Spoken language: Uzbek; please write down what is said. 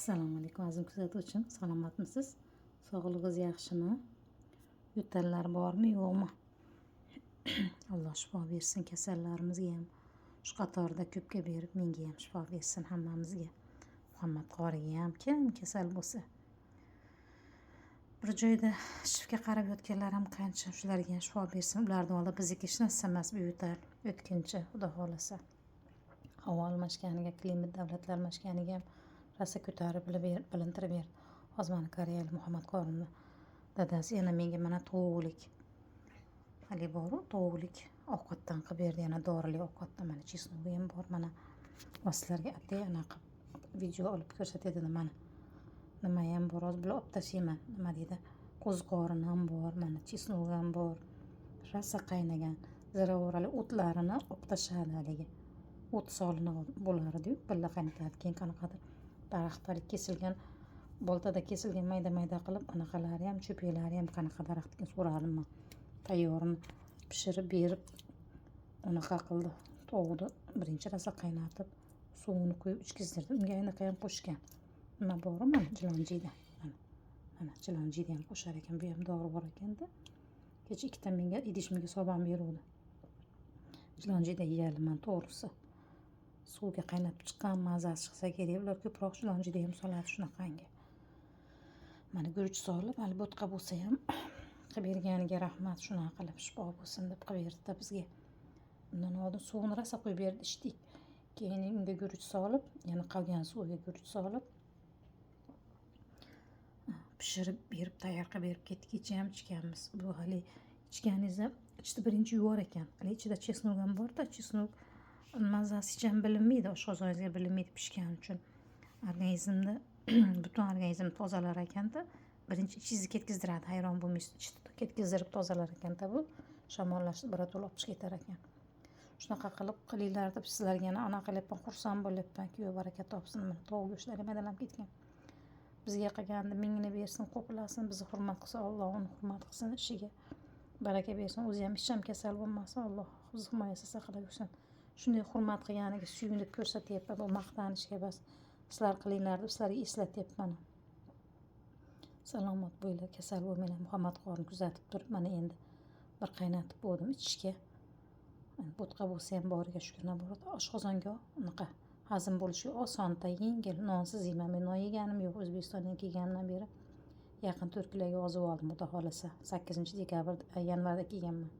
Assalomu alaykum aziz kuzatuvchim, salomatmisiz? Sog'lig'ingiz yaxshimi? Yo'tallar bormi, yo'qmi? Alloh shifo bersin, kasallarimizga ham shu qatorda ko'pga berib, menga ham shifo bersin hammamizga. Muhammad qoriga ham kim kasal bo'lsa bir joyda shifga qarab yotganlar ham qancha, shularga ham shifo bersin. Ulardan oldin bizniki hech narsa emas, bu yo'tal o'tkinchi, xudo xolasa. Havo almashganiga, klimat davlatlar almashganiga ham rosa ko'tarib bilintirib berdi. Hozir mana koreyalik Muhammad qorini dadasi yana menga mana tovuqlik hali boru, tovuqlik ovqatdan qilib berdi, yana dorili ovqatdan. Mana chesnogi ham bor, mana sizlarga atay anaqa video olib ko'rsatay dedim. Mana nima ham bor, hozir bular olib tashlayman. Nima deydi, qo'ziqorini ham bor, mana chesnogi ham bor. Rosa qaynagan ziravorali o'tlarini olib tashladi haligi. O't solinib bo'lardi-yu, billa qaynatadi. Keyin qanaqadir daraxtlar kesilgan, boltada kesilgan mayda-mayda qilib, anaqalari ham, cho'paklari ham qanaqa daraxtga so'radim men. Tayyorini pishirib berib, unaqa qildi. Tovuqni birinchi rosa qaynatib, suvini qo'yib ichkizdirdi. Unga anaqa ham qo'shgan. Nima bor, mana jilonjiyda. Mana jilonjiyda ham qo'shar ekan, bu ham dori bor ekanda. Kecha ikkita menga idishmiga soban beruvdi. Jilonjiyda yeyman to'g'risi. Suvga qaynab chiqqan mazasi chiqsa kerak. Ular ko'proq jilonjiyda ham soladi shunaqangi. Mana guruch solib, albatta bo'lsa ham qilib berganiga rahmat, shunaqa qilib shifo bo'lsin deb qilib berdi bizga. Undan oldin suvini rosa qo'yib berdi, ichdik. Keyin unga guruch solib, yana qolgan suvga guruch solib pishirib berib, tayyor qilib berib ketdik. Kecha ham ichganmiz. Bu hali ichganingizda ichida birinchi yuvar ekan. Hali ichida chesnok ham bor-da, chesnok mazasi hech ham bilinmaydi, oshqozoningizga bilinmaydi pishgani uchun. Organizmda butun organizm tozalar ekanda, birinchi ichingizga ketkizdiradi, hayron bo'lmaysiz. Ichida ketkizdirib tozalar ekanda, bu shamollashni birato'la olib chiqib ketar ekan. Shunaqa qilib qilinglar deb sizlarga anaqa qilyapman, xursand bo'lyapman. Kuyov baraka topsin. Mana tovuq go'shtlari maydalab ketgan. Bizga qilganini mingini bersin, qo'plasin, bizni hurmat qilsa, Alloh uni hurmat qilsin, ishiga baraka bersin. O'zi ham hech ham kasal bo'lmasin, Alloh bizni himoyasi saqlab yursin. Shunday hurmat qilganiga suyunib ko'rsatyapman, bu maqtanishga emas. Sizlar qilinglar deb sizlarga eslatyapman. Salomat bo'linglar, kasal bo'lmanglar. Muhammad qorini kuzatib turib, mana endi bir qaynatib bo'ldim ichishga. Bo'tqa bo'lsa ham boriga shukur naborda. Oshqozonga unaqa hazm bo'lishi osonda, yengil. Nonsiz yeyman. Men non yeganim yo'q, O'zbekistondan kelganimdan beri yaqin 4 kiloga ozib oldim, xudo xolasa. 8 dekabr yanvarda kelganman.